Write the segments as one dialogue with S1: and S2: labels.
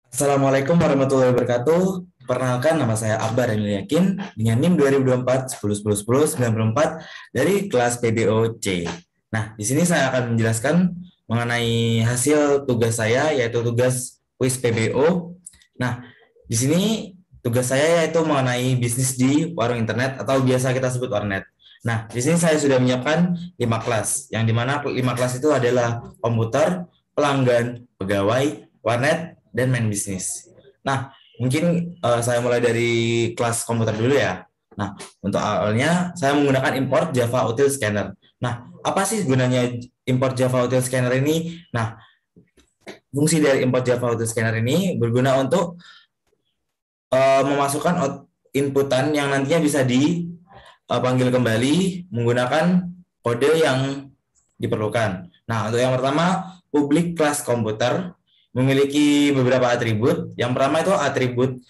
S1: Assalamualaikum warahmatullahi wabarakatuh. Perkenalkan, nama saya Akbar Emil Yakin dengan NIM 2024 10 10 10 94 dari kelas PBOC. Nah, di sini saya akan menjelaskan mengenai hasil tugas saya, yaitu tugas kuis PBO. Nah, di sini tugas saya yaitu mengenai bisnis di warung internet atau biasa kita sebut warnet. Nah, di sini saya sudah menyiapkan 5 kelas, yang dimana 5 kelas itu adalah komputer, pelanggan, pegawai, warnet, dan main bisnis. Nah, mungkin saya mulai dari kelas komputer dulu ya. Nah, untuk awalnya saya menggunakan import Java Util Scanner. Nah, apa sih gunanya import Java Util Scanner ini? Nah, fungsi dari import Java Util Scanner ini berguna untuk memasukkan inputan yang nantinya bisa dipanggil kembali menggunakan kode yang diperlukan. Nah, untuk yang pertama, public class komputer memiliki beberapa atribut. Yang pertama itu atribut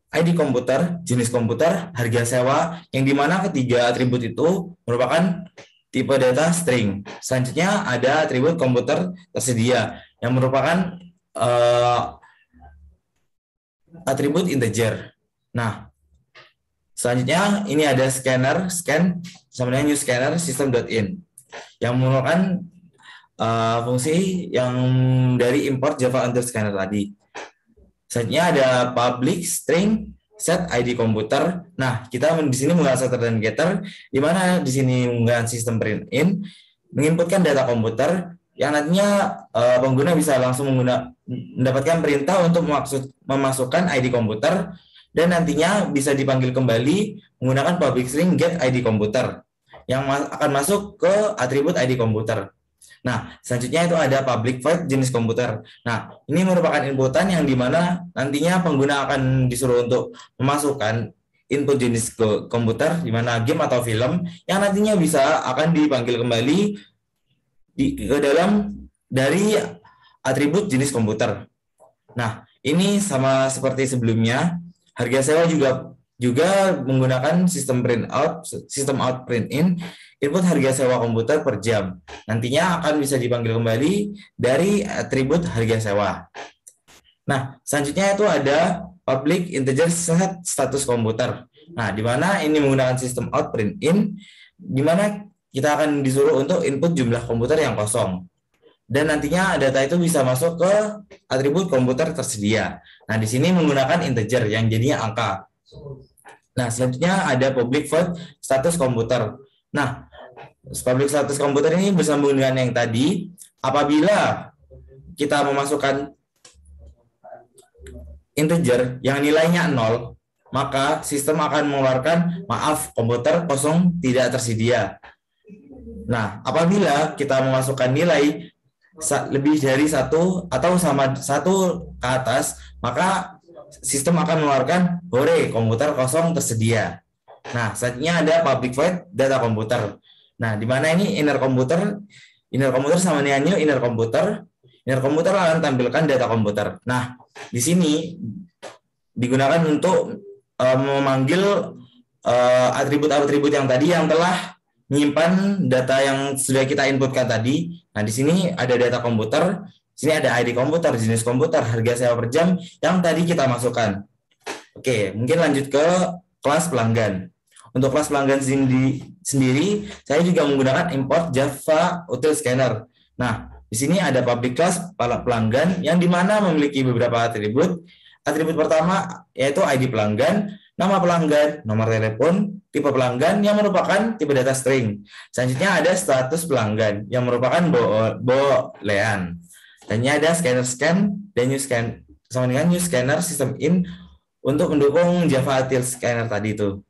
S1: ID komputer, jenis komputer, harga sewa, yang dimana ketiga atribut itu merupakan tipe data string. Selanjutnya ada atribut komputer tersedia, yang merupakan atribut integer. Nah, selanjutnya ini ada scanner, scan, sama dengan new scanner system.in, yang merupakan fungsi yang dari import Java Underscanner tadi. Selanjutnya ada public string set ID komputer. Nah, kita di sini menggunakan setter dan getter, di mana di sini menggunakan sistem print in, menginputkan data komputer yang nantinya pengguna bisa langsung mendapatkan perintah untuk memasukkan ID komputer, dan nantinya bisa dipanggil kembali menggunakan public string get ID komputer yang akan masuk ke atribut ID komputer. Nah, selanjutnya itu ada public void jenis komputer. Nah, ini merupakan inputan yang dimana nantinya pengguna akan disuruh untuk memasukkan input jenis komputer, di mana game atau film, yang nantinya bisa akan dipanggil kembali ke dalam dari atribut jenis komputer. Nah, ini sama seperti sebelumnya, harga sewa juga menggunakan sistem print out, sistem out print in, input harga sewa komputer per jam. Nantinya akan bisa dipanggil kembali dari atribut harga sewa. Nah, selanjutnya itu ada public integer set status komputer. Nah, di mana ini menggunakan sistem out print in, di mana kita akan disuruh untuk input jumlah komputer yang kosong. Dan nantinya data itu bisa masuk ke atribut komputer tersedia. Nah, di sini menggunakan integer yang jadinya angka. Nah, selanjutnya ada public void status komputer. Nah, public status komputer ini bersambung dengan yang tadi. Apabila kita memasukkan integer yang nilainya 0, maka sistem akan mengeluarkan maaf, komputer kosong tidak tersedia. Nah, apabila kita memasukkan nilai lebih dari 1 atau sama 1 ke atas, maka sistem akan mengeluarkan hore, komputer kosong tersedia. Nah, selanjutnya ada public void data komputer. Nah, di mana ini inner komputer sama dengan new inner komputer akan tampilkan data komputer. Nah, di sini digunakan untuk memanggil atribut-atribut yang tadi yang telah menyimpan data yang sudah kita inputkan tadi. Nah, di sini ada data komputer, sini ada ID komputer, jenis komputer, harga sewa per jam yang tadi kita masukkan. Oke, mungkin lanjut ke kelas pelanggan. Untuk kelas pelanggan sendiri, saya juga menggunakan import Java Util Scanner. Nah, di sini ada public class pelanggan yang dimana memiliki beberapa atribut. Atribut pertama yaitu ID pelanggan, nama pelanggan, nomor telepon, tipe pelanggan yang merupakan tipe data string. Selanjutnya ada status pelanggan yang merupakan boolean. Dan ini ada scanner scan dan new scan sama dengan new scanner system in untuk mendukung Java Util Scanner tadi itu.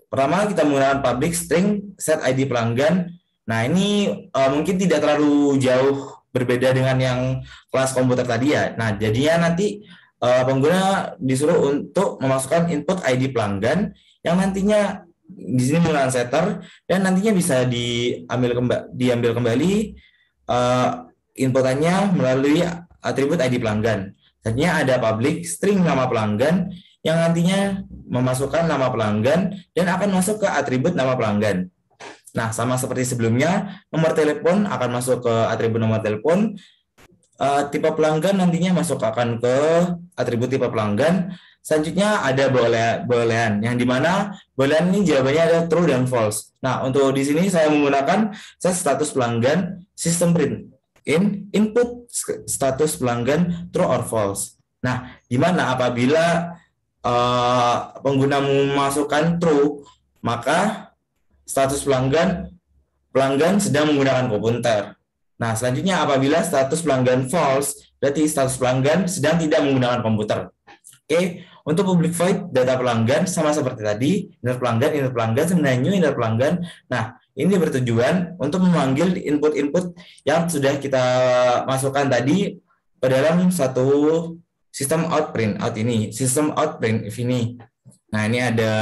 S1: Pertama kita menggunakan public string set ID pelanggan. Nah, ini mungkin tidak terlalu jauh berbeda dengan yang kelas komputer tadi ya. Nah, jadinya nanti pengguna disuruh untuk memasukkan input ID pelanggan yang nantinya di sini menggunakan setter, dan nantinya bisa diambil kembali inputannya melalui atribut ID pelanggan. Selanjutnya ada public string nama pelanggan yang nantinya memasukkan nama pelanggan dan akan masuk ke atribut nama pelanggan. Nah, sama seperti sebelumnya, nomor telepon akan masuk ke atribut nomor telepon, tipe pelanggan nantinya masuk akan ke atribut tipe pelanggan. Selanjutnya ada boolean, yang dimana boolean ini jawabannya ada true dan false. Nah, untuk di sini saya menggunakan set status pelanggan system print in input status pelanggan true or false. Nah, dimana apabila pengguna memasukkan true, maka status pelanggan sedang menggunakan komputer. Nah, selanjutnya apabila status pelanggan false, berarti status pelanggan sedang tidak menggunakan komputer. Oke, untuk public void data pelanggan sama seperti tadi, inner pelanggan, sebenarnya new inner pelanggan. Nah, ini bertujuan untuk memanggil input-input yang sudah kita masukkan tadi ke dalam satu sistem out print out ini, sistem out print if ini. Nah, ini ada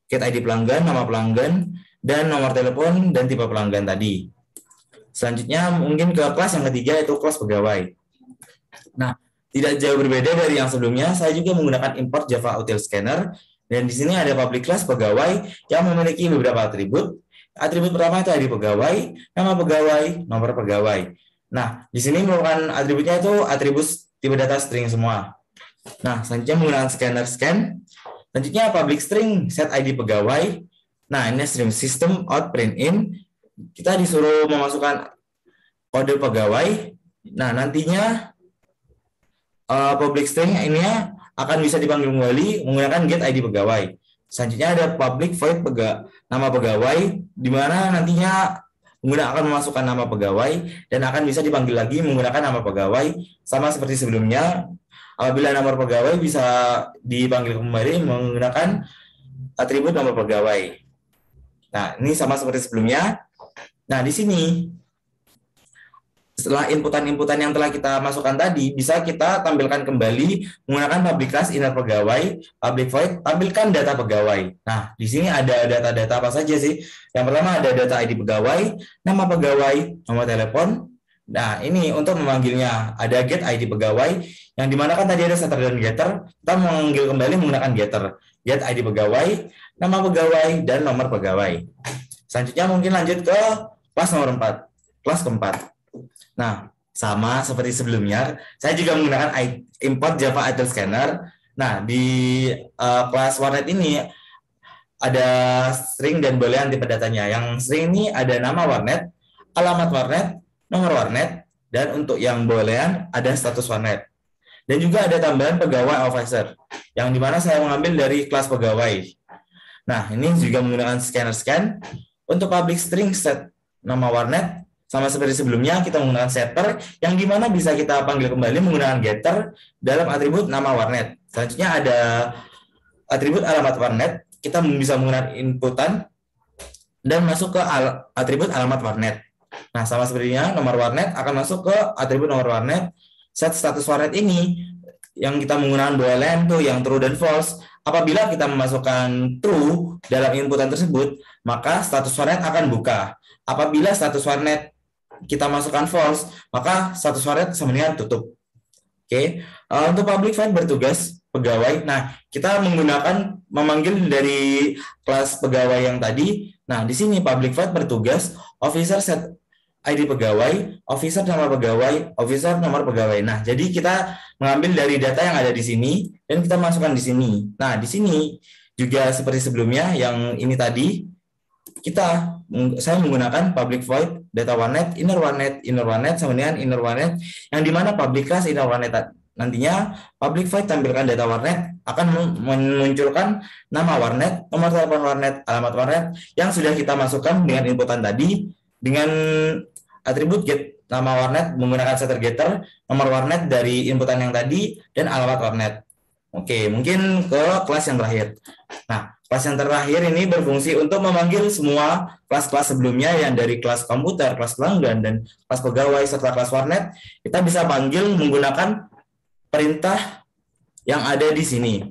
S1: get ID pelanggan, nama pelanggan, dan nomor telepon dan tipe pelanggan tadi. Selanjutnya mungkin ke kelas yang ketiga, yaitu kelas pegawai. Nah, tidak jauh berbeda dari yang sebelumnya, saya juga menggunakan import Java Util Scanner, dan di sini ada public class pegawai yang memiliki beberapa atribut. Atribut pertama itu ID pegawai, nama pegawai, nomor pegawai. Nah, di sini merupakan atributnya itu atribut tipe data string semua. Nah, selanjutnya menggunakan scanner scan. Selanjutnya public string set ID pegawai. Nah, ini string system out print in. Kita disuruh memasukkan kode pegawai. Nah, nantinya public string ini akan bisa dipanggil kembali menggunakan get ID pegawai. Selanjutnya ada public void nama pegawai, di mana nantinya pengguna akan memasukkan nama pegawai dan akan bisa dipanggil lagi menggunakan nama pegawai, sama seperti sebelumnya. Apabila nomor pegawai bisa dipanggil kembali menggunakan atribut nomor pegawai. Nah, ini sama seperti sebelumnya. Nah, di sini setelah inputan-inputan yang telah kita masukkan tadi, bisa kita tampilkan kembali menggunakan public class inner pegawai, public void, tampilkan data pegawai. Nah, di sini ada data-data apa saja sih? Yang pertama ada data ID pegawai, nama pegawai, nomor telepon. Nah, ini untuk memanggilnya ada get ID pegawai, yang dimana kan tadi ada setter dan getter, kita memanggil kembali menggunakan getter. Get ID pegawai, nama pegawai, dan nomor pegawai. Selanjutnya mungkin lanjut ke kelas nomor 4, kelas keempat. Nah, sama seperti sebelumnya, saya juga menggunakan import Java Util Scanner. Nah, di kelas warnet ini ada string dan boolean tipe datanya. Yang string ini ada nama warnet, alamat warnet, nomor warnet, dan untuk yang boolean ada status warnet. Dan juga ada tambahan pegawai officer, yang dimana saya mengambil dari kelas pegawai. Nah, ini juga menggunakan scanner scan. Untuk public string set nama warnet, sama seperti sebelumnya kita menggunakan setter, yang dimana bisa kita panggil kembali menggunakan getter dalam atribut nama warnet. Selanjutnya ada atribut alamat warnet, kita bisa menggunakan inputan dan masuk ke atribut alamat warnet. Nah, sama sepertinya nomor warnet akan masuk ke atribut nomor warnet. Set status warnet ini yang kita menggunakan boolean tuh yang true dan false. Apabila kita memasukkan true dalam inputan tersebut, maka status warnet akan buka. Apabila status warnet kita masukkan false, maka status warnet sama dengan tutup. Oke. Untuk public void bertugas pegawai. Nah, kita memanggil dari kelas pegawai yang tadi. Nah, di sini public void bertugas officer set ID pegawai, officer nama pegawai, officer nomor pegawai. Nah, jadi kita mengambil dari data yang ada di sini dan kita masukkan di sini. Nah, di sini juga seperti sebelumnya yang ini tadi saya menggunakan public void data warnet, inner warnet sama dengan inner warnet, yang dimana public class inner warnet nantinya public void tampilkan data warnet akan memunculkan nama warnet, nomor telepon warnet, alamat warnet yang sudah kita masukkan dengan inputan tadi dengan atribut get nama warnet menggunakan setter getter, nomor warnet dari inputan yang tadi, dan alamat warnet. Oke, mungkin ke kelas yang terakhir. Nah, kelas yang terakhir ini berfungsi untuk memanggil semua kelas-kelas sebelumnya yang dari kelas komputer, kelas pelanggan, dan kelas pegawai, serta kelas warnet. Kita bisa panggil menggunakan perintah yang ada di sini.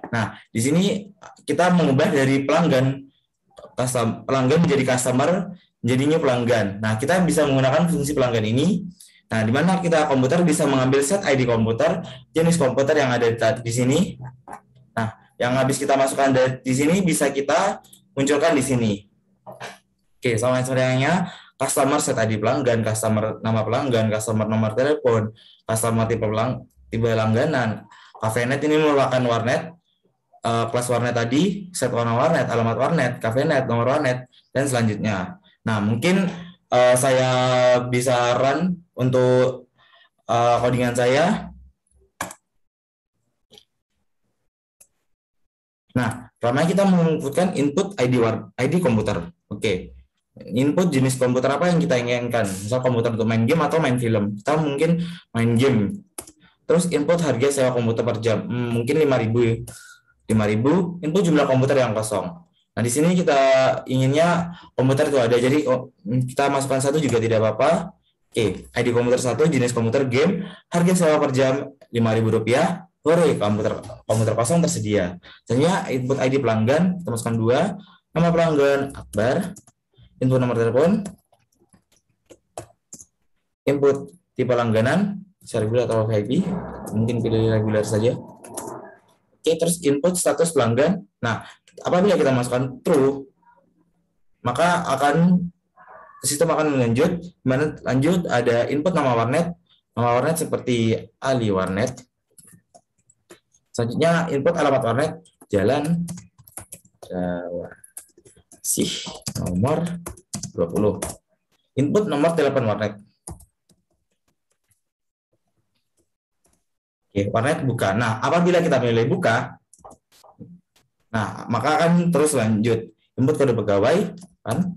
S1: Nah, di sini kita mengubah dari pelanggan menjadi customer, jadinya pelanggan. Nah, kita bisa menggunakan fungsi pelanggan ini. Nah, di mana kita komputer bisa mengambil set ID komputer, jenis komputer yang ada di sini. Nah, yang habis kita masukkan di sini bisa kita munculkan di sini. Oke, sama sepertinya customer set ID pelanggan, customer nama pelanggan, customer nomor telepon, customer tipe langganan. Kafenet ini merupakan warnet, kelas warnet tadi, set warna warnet, alamat warnet, kafenet, nomor warnet, dan selanjutnya. Nah, mungkin saya bisa run untuk codingan saya. Nah, pertama kita menginputkan input ID komputer. Oke. Input jenis komputer apa yang kita inginkan. Misal komputer untuk main game atau main film. Kita mungkin main game. Terus input harga sewa komputer per jam. Mungkin 5.000 ya. 5.000, input jumlah komputer yang kosong. Nah, di sini kita inginnya komputer itu ada. Jadi kita masukkan satu juga tidak apa-apa. Oke, ID komputer 1, jenis komputer game, harga sewa per jam Rp5.000. Hore, komputer kosong tersedia. Selanjutnya input ID pelanggan, kita masukkan 2, nama pelanggan Akbar, input nomor telepon, input tipe langganan, regular atau VIP, mungkin pilih regular saja. Oke, terus input status pelanggan. Nah, apabila kita masukkan true, maka sistem akan lanjut. Lanjut ada input nama warnet seperti Ali Warnet. Selanjutnya input alamat warnet, Jalan Jawa Sih nomor 20. Input nomor telepon warnet. Oke, warnet buka. Nah, apabila kita pilih buka, nah maka akan terus lanjut. Input kode pegawai, kan?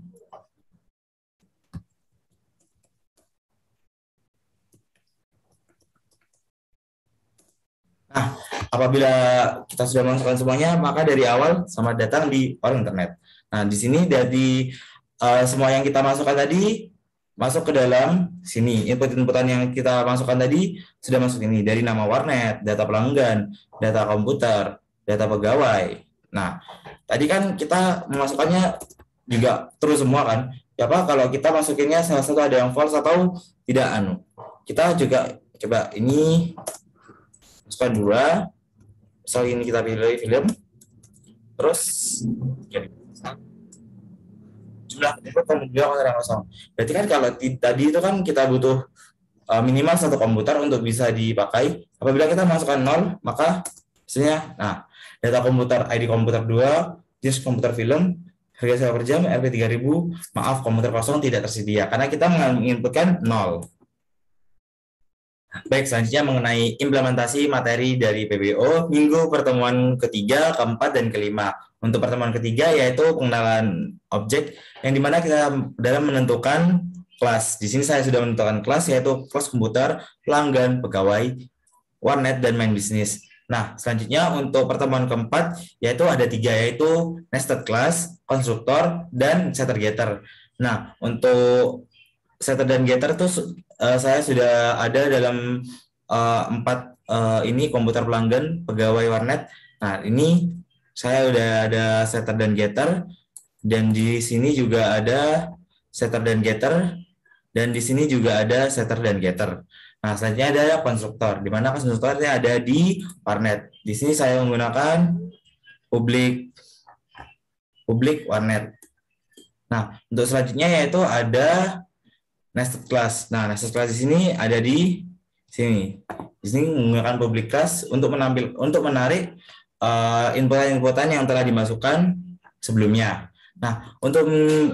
S1: Nah, apabila kita sudah masukkan semuanya, maka dari awal selamat datang di Warung Internet. Nah, di sini dari semua yang kita masukkan tadi masuk ke dalam sini. Input-inputan yang kita masukkan tadi sudah masuk ini, dari nama warnet, data pelanggan, data komputer, data pegawai. Nah, tadi kan kita memasukkannya juga terus semua kan. Ya Pak, kalau kita masukinnya salah satu ada yang false atau tidak kita juga coba ini masukkan 2. Misal ini kita pilih film. Terus jumlah input juga komputer yang kosong. Berarti kan kalau tadi itu kan kita butuh minimal satu komputer untuk bisa dipakai. Apabila kita masukkan 0, maka hasilnya, nah, data komputer, ID komputer 2, jenis komputer film, harga sewa per jam, Rp3.000, maaf, komputer kosong tidak tersedia, karena kita menginputkan 0. Baik, selanjutnya mengenai implementasi materi dari PBO, minggu pertemuan ketiga, keempat, dan kelima. Untuk pertemuan ketiga yaitu pengenalan objek, yang dimana kita dalam menentukan kelas. Di sini saya sudah menentukan kelas, yaitu kelas komputer, pelanggan, pegawai, warnet, dan main bisnis. Nah, selanjutnya untuk pertemuan keempat, yaitu ada 3, yaitu nested class, konstruktor, dan setter getter. Nah, untuk setter dan getter itu saya sudah ada dalam 4 ini komputer pelanggan, pegawai warnet. Nah, ini saya udah ada setter dan getter, dan di sini juga ada setter dan getter, dan di sini juga ada setter dan getter. Nah, selanjutnya ada konstruktor, di mana konstruktornya ada di warnet. Di sini saya menggunakan publik warnet. Nah, untuk selanjutnya yaitu ada nested class. Nah, nested class di sini ada di sini. Di sini menggunakan public class untuk menarik inputan-inputan yang telah dimasukkan sebelumnya. Nah, untuk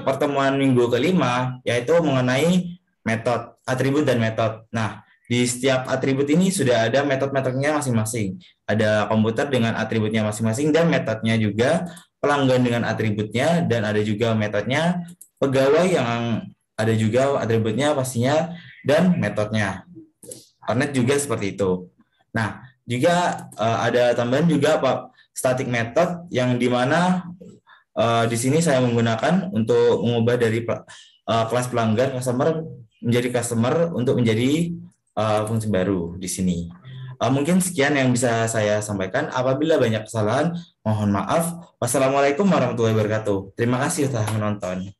S1: pertemuan minggu kelima yaitu mengenai metode, atribut, dan metode. Nah, di setiap atribut ini sudah ada metode-metodenya masing-masing. Ada komputer dengan atributnya masing-masing dan metodenya juga, pelanggan dengan atributnya, dan ada juga metodenya, pegawai yang ada juga atributnya pastinya, dan metodenya. Warnet juga seperti itu. Nah, juga ada tambahan juga Pak, static method, yang dimana di sini saya menggunakan untuk mengubah dari kelas pelanggan customer menjadi customer untuk menjadi fungsi baru di sini. Mungkin sekian yang bisa saya sampaikan. Apabila banyak kesalahan, mohon maaf. Wassalamualaikum warahmatullahi wabarakatuh. Terima kasih telah menonton.